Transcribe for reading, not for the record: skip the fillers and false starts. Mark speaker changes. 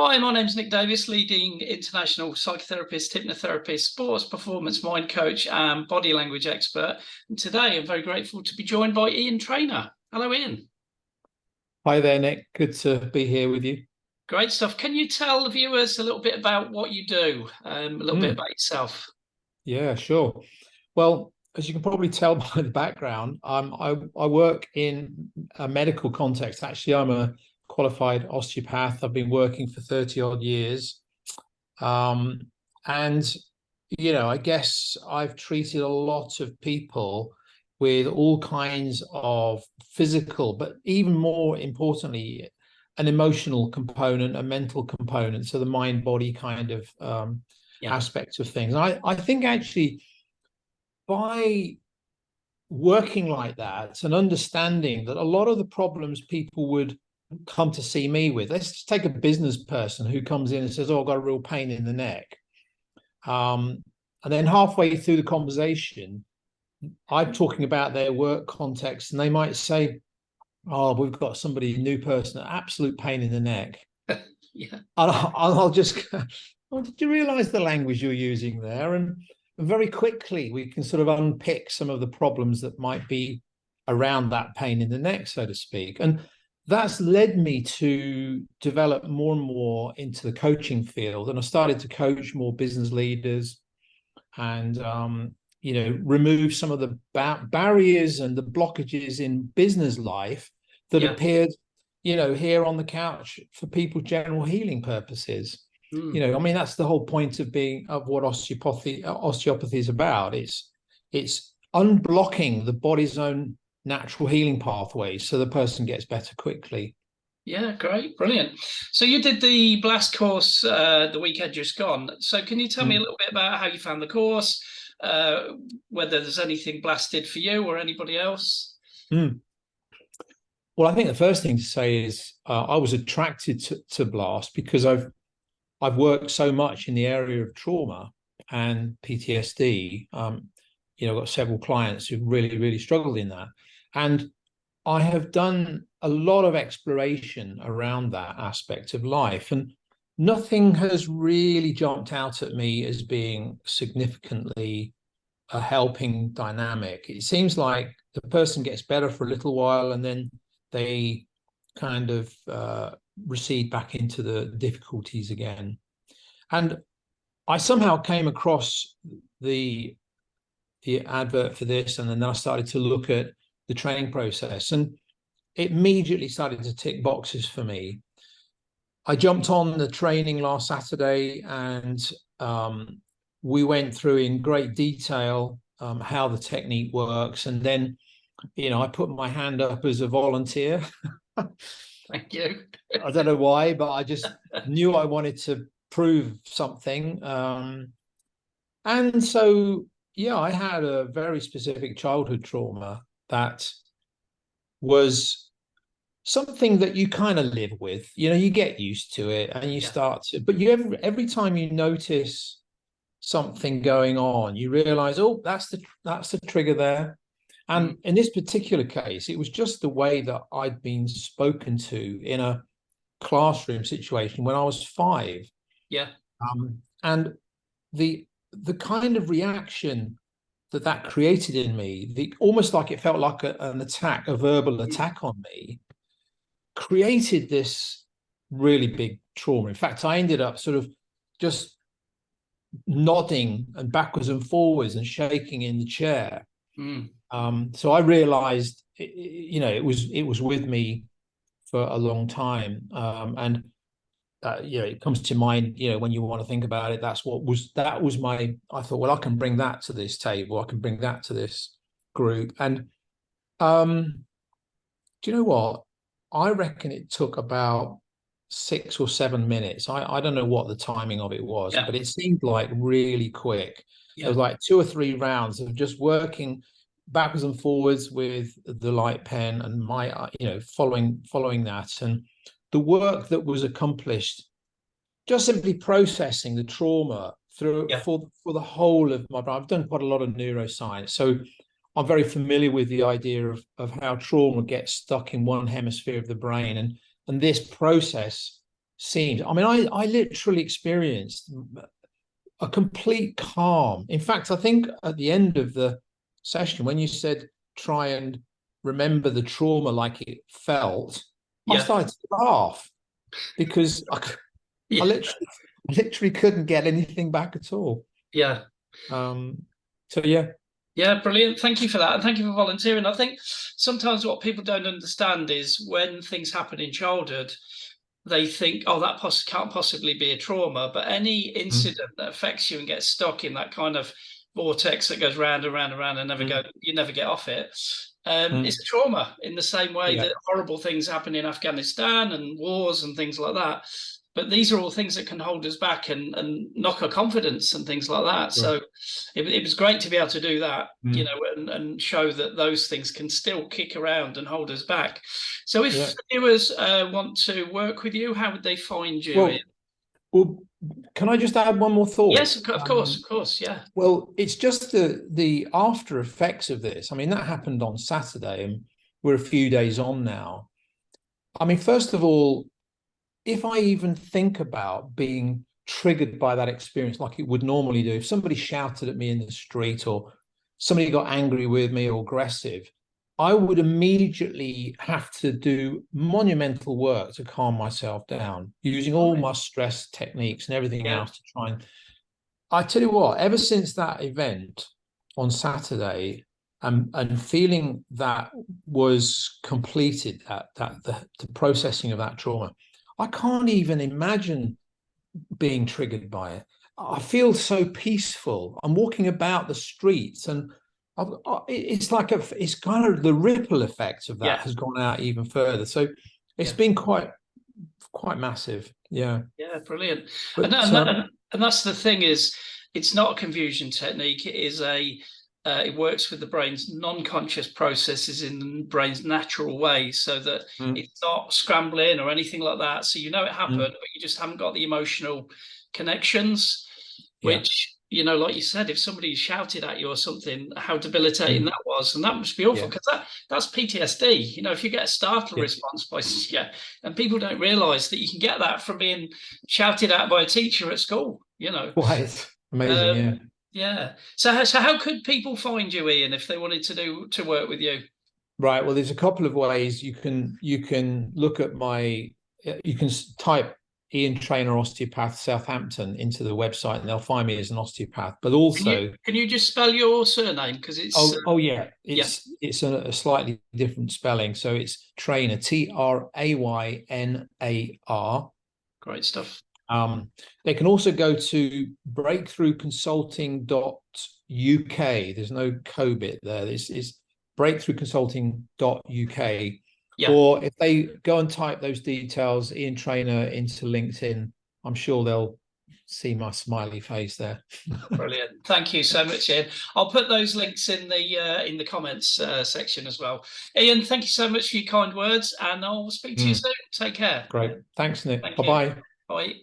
Speaker 1: Hi, my name's Nick Davis, leading international psychotherapist, hypnotherapist, sports performance mind coach, and body language expert. And today I'm very grateful to be joined by Traynar. Hello, Ian.
Speaker 2: Hi there, Nick. Good to be here with you.
Speaker 1: Great stuff. Can you tell the viewers a little bit about what you do, a little bit about yourself?
Speaker 2: Yeah, sure. Well, as you can probably tell by the background, I work in a medical context. Actually, I'm a qualified osteopath. I've been working for 30 odd years. Um, and, I guess I've treated a lot of people with all kinds of physical, but even more importantly, an emotional component, a mental component. So the mind body kind of aspects of things. I think actually by working like that and understanding that a lot of the problems people would come to see me with, let's just take a business person who comes in and says, oh, I've got a real pain in the neck. And then halfway through the conversation, I'm talking about their work context, and they might say, oh, we've got somebody, a new person, an absolute pain in the neck.
Speaker 1: Yeah.
Speaker 2: And I'll just, oh, did you realize the language you're using there? And very quickly, we can sort of unpick some of the problems that might be around that pain in the neck, so to speak. And that's led me to develop more and more into the coaching field. And I started to coach more business leaders and, remove some of the barriers and the blockages in business life that appeared, here on the couch for people's general healing purposes. That's the whole point of what osteopathy is about. It's unblocking the body's own natural healing pathways so the person gets better quickly.
Speaker 1: Yeah, great, brilliant. So you did the Blast course the weekend just gone. So can you tell me a little bit about how you found the course, whether there's anything Blast did for you or anybody else?
Speaker 2: Well, I think the first thing to say is I was attracted to Blast because I've worked so much in the area of trauma and PTSD. I've got several clients who've really, really struggled in that. And I have done a lot of exploration around that aspect of life. And nothing has really jumped out at me as being significantly a helping dynamic. It seems like the person gets better for a little while and then they kind of recede back into the difficulties again. And I somehow came across the advert for this, and then I started to look at the training process, and it immediately started to tick boxes for me. I jumped on the training last Saturday, and we went through in great detail how the technique works, and then I put my hand up as a volunteer.
Speaker 1: Thank you.
Speaker 2: I don't know why, but I just knew I wanted to prove something. And so, I had a very specific childhood trauma that was something that you kind of live with. You get used to it and you start to, but every time you notice something going on, you realize, oh, that's the trigger there. And in this particular case, it was just the way that I'd been spoken to in a classroom situation when I was 5.
Speaker 1: Yeah.
Speaker 2: And the kind of reaction that created in me, almost like it felt like an attack, a verbal attack on me, created this really big trauma. In fact, I ended up sort of just nodding and backwards and forwards and shaking in the chair. So I realized, it was with me for a long time. And it comes to mind, when you want to think about it, that was my, I thought, well, I can bring that to this table. I can bring that to this group. And do you know what? I reckon it took about 6 or 7 minutes. I don't know what the timing of it was, but it seemed like really quick. It was like 2 or 3 rounds of just working backwards and forwards with the light pen and my, following that. And the work that was accomplished, just simply processing the trauma through for the whole of my brain. I've done quite a lot of neuroscience, so I'm very familiar with the idea of how trauma gets stuck in one hemisphere of the brain, and this process seems. I mean, I literally experienced a complete calm. In fact, I think at the end of the session, when you said try and remember the trauma like it felt, I
Speaker 1: Yeah,
Speaker 2: started to laugh because I
Speaker 1: yeah,
Speaker 2: literally couldn't get anything back at all.
Speaker 1: yeah.
Speaker 2: So yeah.
Speaker 1: Yeah, brilliant. Thank you for that. And thank you for volunteering. I think sometimes what people don't understand is when things happen in childhood, they think, oh, that can't possibly be a trauma. But any
Speaker 2: Mm,
Speaker 1: incident that affects you and gets stuck in that kind of vortex that goes round and round and round and
Speaker 2: mm,
Speaker 1: you never get off it.
Speaker 2: mm.
Speaker 1: It's a trauma in the same way
Speaker 2: Yeah,
Speaker 1: that horrible things happen in Afghanistan and wars and things like that. But these are all things that can hold us back and knock our confidence and things like that.
Speaker 2: sure.
Speaker 1: So it was great to be able to do that, you
Speaker 2: Mm,
Speaker 1: know, and show that those things can still kick around and hold us back. So if
Speaker 2: yeah.
Speaker 1: the viewers want to work with you, how would they find you, Ian?
Speaker 2: Well, can I just add one more thought?
Speaker 1: Yes, of course, of course. Yeah.
Speaker 2: Well, it's just the after effects of this. I mean, that happened on Saturday, and we're a few days on now. I mean, first of all, if I even think about being triggered by that experience like it would normally do, if somebody shouted at me in the street or somebody got angry with me or aggressive, I would immediately have to do monumental work to calm myself down, using all
Speaker 1: Right.
Speaker 2: my stress techniques and everything
Speaker 1: Yeah.
Speaker 2: else to try and. I tell you what, ever since that event on Saturday, and feeling that was completed, that the processing of that trauma, I can't even imagine being triggered by it. I feel so peaceful. I'm walking about the streets, and it's like it's kind of the ripple effect of that
Speaker 1: Yeah.
Speaker 2: has gone out even further. So it's
Speaker 1: Yeah.
Speaker 2: been quite massive. Yeah,
Speaker 1: Yeah. Brilliant. And
Speaker 2: but
Speaker 1: and, that, and that's the thing is, it's not a confusion technique. It is it works with the brain's non-conscious processes in the brain's natural way, so that
Speaker 2: mm,
Speaker 1: it's not scrambling or anything like that. So you know it happened,
Speaker 2: mm,
Speaker 1: but you just haven't got the emotional connections.
Speaker 2: yeah,
Speaker 1: Which, you know, like you said, if somebody shouted at you or something, how debilitating
Speaker 2: mm,
Speaker 1: that was, and that must be awful
Speaker 2: yeah,
Speaker 1: because that's PTSD. You know, if you get a startle
Speaker 2: yeah.
Speaker 1: response by yeah, and people don't realise that you can get that from being shouted at by a teacher at school. You know,
Speaker 2: Quite amazing.
Speaker 1: um,
Speaker 2: Yeah.
Speaker 1: yeah. So how could people find you, Ian, if they wanted to work with you?
Speaker 2: Right. Well, there's a couple of ways you can look at my. You can type Ian Traynar Osteopath Southampton into the website, and they'll find me as an osteopath. But also,
Speaker 1: Can you just spell your surname because it's
Speaker 2: oh yeah,
Speaker 1: yeah,
Speaker 2: it's a slightly different spelling. So it's Traynar, Traynar.
Speaker 1: great stuff.
Speaker 2: They can also go to breakthroughconsulting.uk. There's no co bit there. This is breakthroughconsulting.uk.
Speaker 1: Yeah.
Speaker 2: Or if they go and type those details, Ian Traynar, into LinkedIn, I'm sure they'll see my smiley face there.
Speaker 1: Brilliant. Thank you so much, Ian. I'll put those links in the comments section as well. Ian, thank you so much for your kind words, and I'll speak to you soon. Take care.
Speaker 2: Great. Thanks, Nick.
Speaker 1: Thank
Speaker 2: Bye
Speaker 1: you.
Speaker 2: bye.
Speaker 1: Bye.